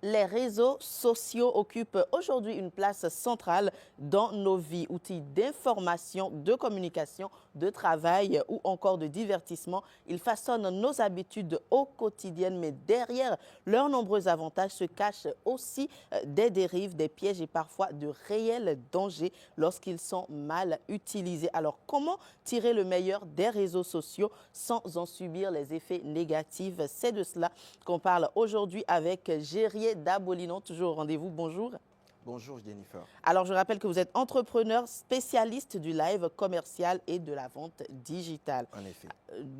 Les réseaux sociaux occupent aujourd'hui une place centrale dans nos vies, outils d'information, de communication, de travail ou encore de divertissement. Ils façonnent nos habitudes au quotidien, mais derrière leurs nombreux avantages se cachent aussi des dérives, des pièges et parfois de réels dangers lorsqu'ils sont mal utilisés. Alors, comment tirer le meilleur des réseaux sociaux sans en subir les effets négatifs? C'est de cela qu'on parle aujourd'hui avec Gérier Dabolino, toujours au rendez-vous. Bonjour. Bonjour Jennifer. Alors, je rappelle que vous êtes entrepreneur spécialiste du live commercial et de la vente digitale. En effet.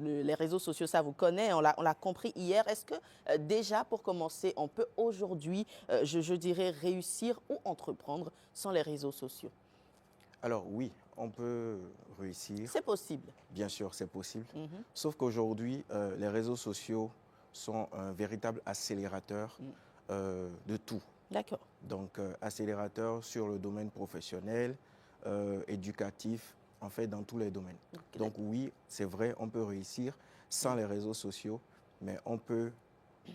Les réseaux sociaux, ça vous connaît, on l'a compris hier. Est-ce que déjà, pour commencer, on peut aujourd'hui, je dirais, réussir ou entreprendre sans les réseaux sociaux? Alors oui, on peut réussir. C'est possible. Bien sûr, c'est possible. Mhm. Sauf qu'aujourd'hui, les réseaux sociaux sont un véritable accélérateur de tout. D'accord. Donc, accélérateur sur le domaine professionnel, éducatif, en fait, dans tous les domaines. Ok, Donc oui, c'est vrai, on peut réussir sans les réseaux sociaux, mais on peut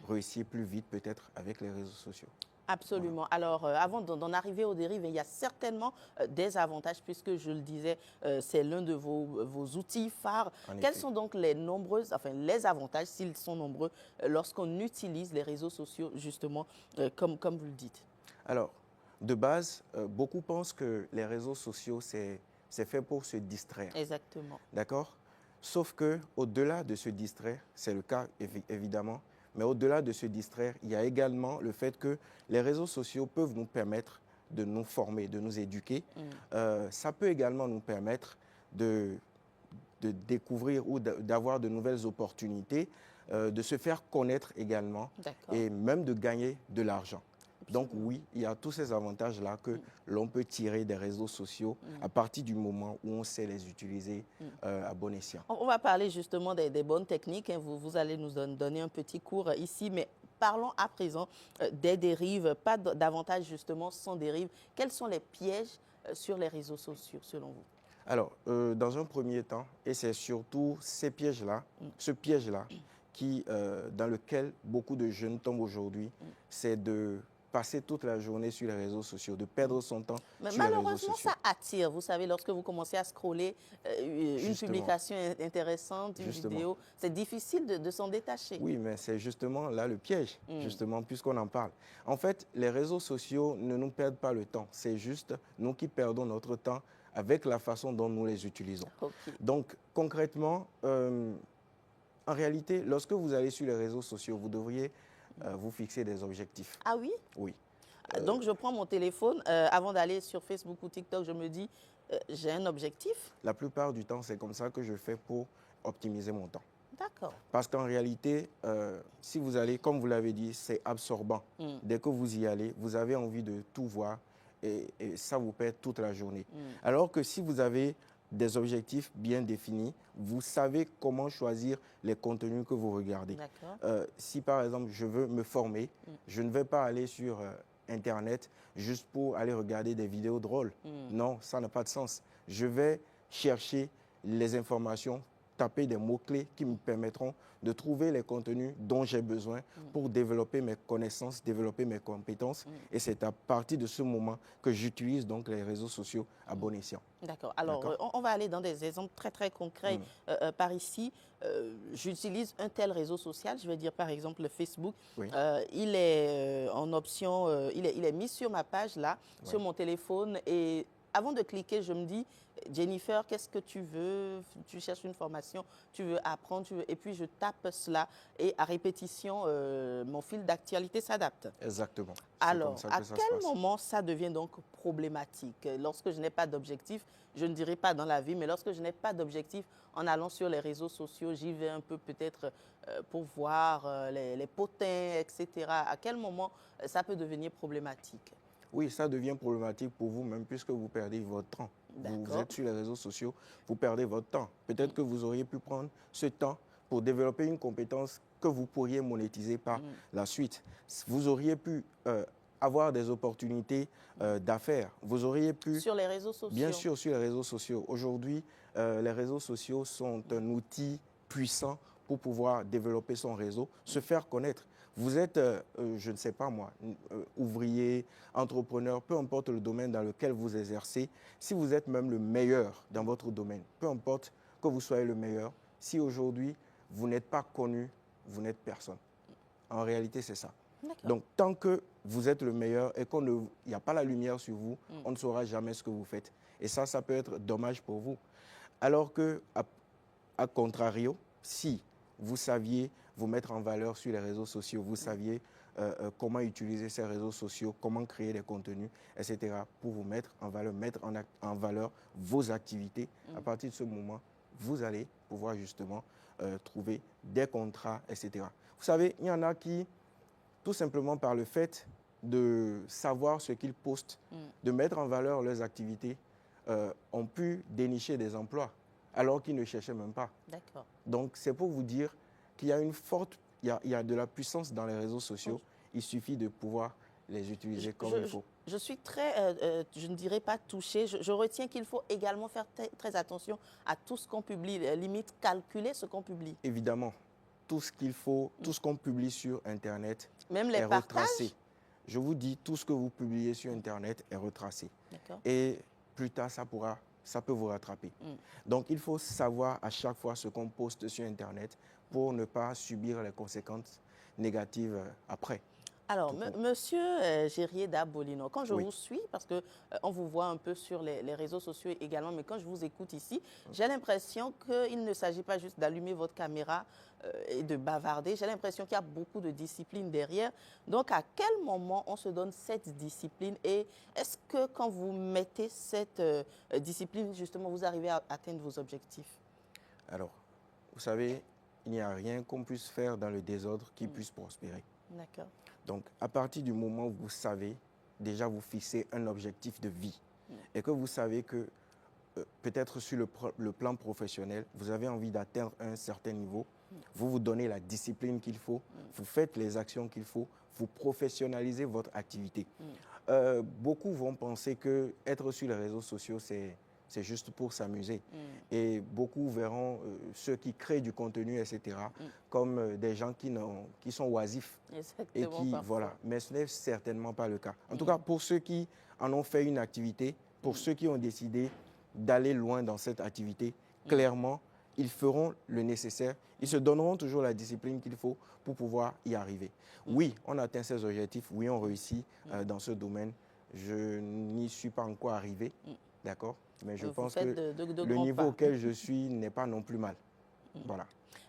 réussir plus vite peut-être avec les réseaux sociaux. absolument. Alors, avant d'en arriver aux dérives, il y a certainement des avantages, puisque je le disais, c'est l'un de vos outils phares. En Quels effet. sont donc les avantages, s'ils sont nombreux, lorsqu'on utilise les réseaux sociaux, justement, comme vous le dites? Alors, de base, beaucoup pensent que les réseaux sociaux, c'est fait pour se distraire. Exactement. D'accord? Sauf que au-delà de se distraire, c'est le cas évidemment, mais au-delà de se distraire, il y a également le fait que les réseaux sociaux peuvent nous permettre de nous former, de nous éduquer. Ça peut également nous permettre de, de découvrir ou d'avoir de nouvelles opportunités, de se faire connaître également D'accord. et même de gagner de l'argent. Donc oui, il y a tous ces avantages-là que l'on peut tirer des réseaux sociaux à partir du moment où on sait les utiliser à bon escient. On va parler justement des bonnes techniques, hein. Vous allez nous donner un petit cours ici, mais parlons à présent des dérives, pas davantage justement sans dérives. Quels sont les pièges sur les réseaux sociaux, selon vous? Alors, dans un premier temps, et c'est surtout ces pièges-là, ce piège-là, dans lequel beaucoup de jeunes tombent aujourd'hui, c'est de passer toute la journée sur les réseaux sociaux, de perdre son temps Mais sur les réseaux malheureusement, sociaux. ça attire. Vous savez, lorsque vous commencez à scroller une Justement. publication intéressante, une Justement. vidéo, c'est difficile de s'en détacher. Oui, mais c'est justement là le piège, justement, puisqu'on en parle. En fait, les réseaux sociaux ne nous perdent pas le temps. C'est juste nous qui perdons notre temps avec la façon dont nous les utilisons. Ok. Donc, concrètement, en réalité, lorsque vous allez sur les réseaux sociaux, vous devriez vous fixer des objectifs. Ah oui? Oui. Donc, je prends mon téléphone, avant d'aller sur Facebook ou TikTok, je me dis, j'ai un objectif. La plupart du temps, c'est comme ça que je fais pour optimiser mon temps. D'accord. Parce qu'en réalité, si vous allez, comme vous l'avez dit, c'est absorbant. Dès que vous y allez, vous avez envie de tout voir et ça vous perd toute la journée. Alors que si vous avez des objectifs bien définis, vous savez comment choisir les contenus que vous regardez. D'accord. Si par exemple, je veux me former, je ne vais pas aller sur Internet juste pour aller regarder des vidéos drôles. Non, ça n'a pas de sens. Je vais chercher les informations, taper des mots-clés qui me permettront de trouver les contenus dont j'ai besoin pour développer mes connaissances, développer mes compétences. Et c'est à partir de ce moment que j'utilise donc les réseaux sociaux à bon escient. D'accord. Alors, on va aller dans des exemples très, très concrets par ici. J'utilise un tel réseau social, je vais dire par exemple le Facebook. Oui. Il est en option, il est mis sur ma page là, sur mon téléphone. Et avant de cliquer, je me dis, Jennifer, qu'est-ce que tu veux? Tu cherches une formation, tu veux apprendre, et puis je tape cela. Et à répétition, mon fil d'actualité s'adapte. Exactement. Alors, à quel moment ça devient donc problématique? Lorsque je n'ai pas d'objectif, je ne dirais pas dans la vie, mais lorsque je n'ai pas d'objectif, en allant sur les réseaux sociaux, j'y vais un peu peut-être pour voir les potins, etc. À quel moment ça peut devenir problématique? Oui, ça devient problématique pour vous-même puisque vous perdez votre temps. Vous êtes sur les réseaux sociaux, vous perdez votre temps. Peut-être que vous auriez pu prendre ce temps pour développer une compétence que vous pourriez monétiser par la suite. Vous auriez pu avoir des opportunités d'affaires. Vous auriez pu... Sur les réseaux sociaux? Bien sûr, sur les réseaux sociaux. Aujourd'hui, les réseaux sociaux sont un outil puissant pour pouvoir développer son réseau, se faire connaître. Vous êtes, je ne sais pas moi, ouvrier, entrepreneur, peu importe le domaine dans lequel vous exercez, si vous êtes même le meilleur dans votre domaine, peu importe que vous soyez le meilleur, si aujourd'hui vous n'êtes pas connu, vous n'êtes personne. En réalité, c'est ça. Donc, tant que vous êtes le meilleur et qu'il n'y a pas la lumière sur vous, on ne saura jamais ce que vous faites. Et ça peut être dommage pour vous. Alors que, à contrario, si vous saviez vous mettre en valeur sur les réseaux sociaux, vous saviez comment utiliser ces réseaux sociaux, comment créer des contenus, etc., pour vous mettre en valeur, en valeur vos activités, à partir de ce moment, vous allez pouvoir justement trouver des contrats, etc. Vous savez, il y en a qui, tout simplement par le fait de savoir ce qu'ils postent, de mettre en valeur leurs activités, ont pu dénicher des emplois alors qu'ils ne cherchaient même pas. D'accord. Donc, c'est pour vous dire qu'il y a il y a de la puissance dans les réseaux sociaux. Il suffit de pouvoir les utiliser comme il faut. Je suis très, je ne dirais pas touchée. Je retiens qu'il faut également faire très attention à tout ce qu'on publie, limite calculer ce qu'on publie. Évidemment, tout ce qu'il faut, tout ce qu'on publie sur Internet même les est partages? retracé. Je vous dis, tout ce que vous publiez sur Internet est retracé. Et plus tard, ça peut vous rattraper. Donc, il faut savoir à chaque fois ce qu'on poste sur Internet pour ne pas subir les conséquences négatives après. Alors, monsieur Gérier Dabolino, quand je vous suis, parce qu'on vous voit un peu sur les réseaux sociaux également, mais quand je vous écoute ici, j'ai l'impression qu'il ne s'agit pas juste d'allumer votre caméra et de bavarder. J'ai l'impression qu'il y a beaucoup de discipline derrière. Donc, à quel moment on se donne cette discipline? Et est-ce que quand vous mettez cette discipline, justement, vous arrivez à atteindre vos objectifs? Alors, vous savez, il n'y a rien qu'on puisse faire dans le désordre qui puisse prospérer. D'accord. Donc, à partir du moment où vous savez, déjà vous fixez un objectif de vie et que vous savez que peut-être sur le plan professionnel, vous avez envie d'atteindre un certain niveau, vous vous donnez la discipline qu'il faut, vous faites les actions qu'il faut, vous professionnalisez votre activité. Beaucoup vont penser que être sur les réseaux sociaux, c'est juste pour s'amuser. Et beaucoup verront ceux qui créent du contenu, etc., comme des gens qui sont oisifs. Exactement, et qui, voilà. Mais ce n'est certainement pas le cas. En tout cas, pour ceux qui en ont fait une activité, pour ceux qui ont décidé d'aller loin dans cette activité, clairement, ils feront le nécessaire. Ils se donneront toujours la discipline qu'il faut pour pouvoir y arriver. Oui, on atteint ses objectifs. Oui, on réussit dans ce domaine. Je n'y suis pas encore arrivé, d'accord? Mais je pense que le niveau auquel je suis n'est pas non plus mal. Voilà.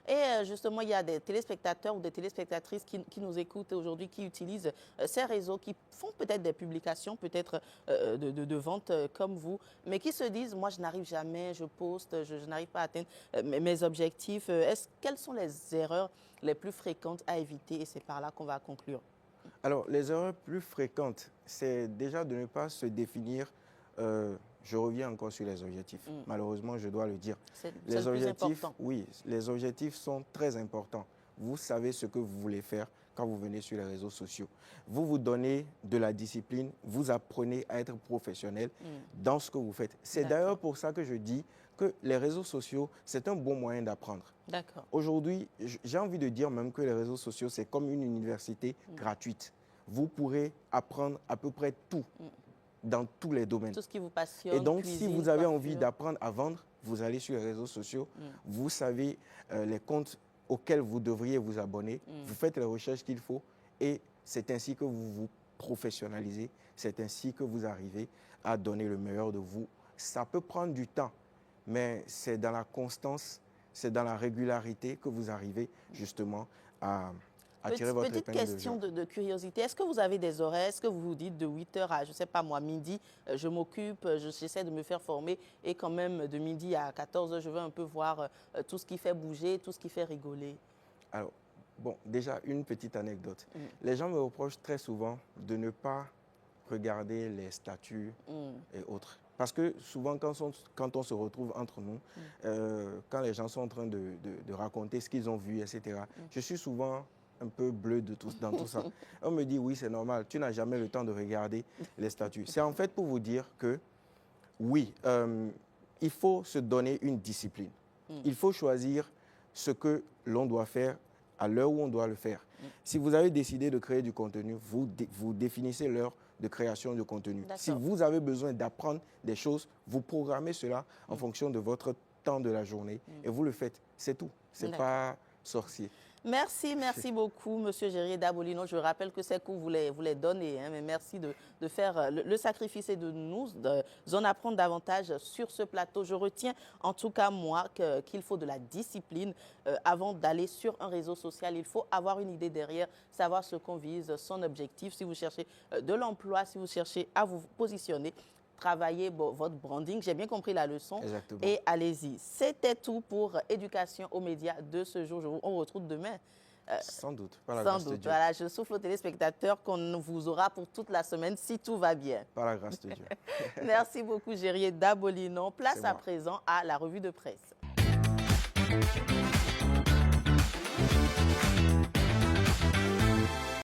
Et justement, il y a des téléspectateurs ou des téléspectatrices qui nous écoutent aujourd'hui, qui utilisent ces réseaux, qui font peut-être des publications, peut-être de vente comme vous, mais qui se disent, moi, je n'arrive jamais, je poste, je n'arrive pas à atteindre mes objectifs. Quelles sont les erreurs les plus fréquentes à éviter? Et c'est par là qu'on va conclure. Alors, les erreurs plus fréquentes, c'est déjà de ne pas se définir. Je reviens encore sur les objectifs. Malheureusement, je dois le dire. Les objectifs, oui, les objectifs sont très importants. Vous savez ce que vous voulez faire quand vous venez sur les réseaux sociaux. Vous vous donnez de la discipline, vous apprenez à être professionnel dans ce que vous faites. C'est d'ailleurs pour ça que je dis que les réseaux sociaux, c'est un bon moyen d'apprendre. D'accord. Aujourd'hui, j'ai envie de dire même que les réseaux sociaux, c'est comme une université gratuite. Vous pourrez apprendre à peu près tout. Dans tous les domaines. Tout ce qui vous passionne. Et donc, cuisine, si vous avez coiffure. envie d'apprendre à vendre, vous allez sur les réseaux sociaux, vous savez les comptes auxquels vous devriez vous abonner, vous faites les recherches qu'il faut et c'est ainsi que vous vous professionnalisez, c'est ainsi que vous arrivez à donner le meilleur de vous. Ça peut prendre du temps, mais c'est dans la constance, c'est dans la régularité que vous arrivez justement à attirer votre épingle de jeu. Petite question de curiosité. Est-ce que vous avez des horaires? Est-ce que vous vous dites de 8h à, je ne sais pas moi, midi, je m'occupe, j'essaie de me faire former et quand même de midi à 14h, je veux un peu voir tout ce qui fait bouger, tout ce qui fait rigoler? Alors, bon, déjà, une petite anecdote. Les gens me reprochent très souvent de ne pas regarder les statuts et autres. Parce que souvent, quand on se retrouve entre nous, quand les gens sont en train de raconter ce qu'ils ont vu, etc., je suis souvent un peu bleu dans tout ça. On me dit, oui, c'est normal, tu n'as jamais le temps de regarder les statuts. C'est en fait pour vous dire que, oui, il faut se donner une discipline. Il faut choisir ce que l'on doit faire à l'heure où on doit le faire. Si vous avez décidé de créer du contenu, vous définissez l'heure de création de contenu. Si vous avez besoin d'apprendre des choses, vous programmez cela en fonction de votre temps de la journée et vous le faites. C'est tout. Ce n'est pas sorcier. Merci beaucoup, Monsieur Gérier Dabolino. Je rappelle que ces cours, vous les donnez, hein, mais merci de faire le sacrifice et de nous en apprendre davantage sur ce plateau. Je retiens, en tout cas, moi, qu'il faut de la discipline avant d'aller sur un réseau social. Il faut avoir une idée derrière, savoir ce qu'on vise, son objectif. Si vous cherchez de l'emploi, si vous cherchez à vous positionner, travailler votre branding. J'ai bien compris la leçon. Exactement. Et allez-y. C'était tout pour Éducation aux médias de ce jour. On retrouve demain. Sans doute. Par la grâce de Dieu. Voilà, je souffle aux téléspectateurs qu'on vous aura pour toute la semaine si tout va bien. Par la grâce de Dieu. Merci beaucoup, Gérier Dabolino. Place à présent à la revue de presse.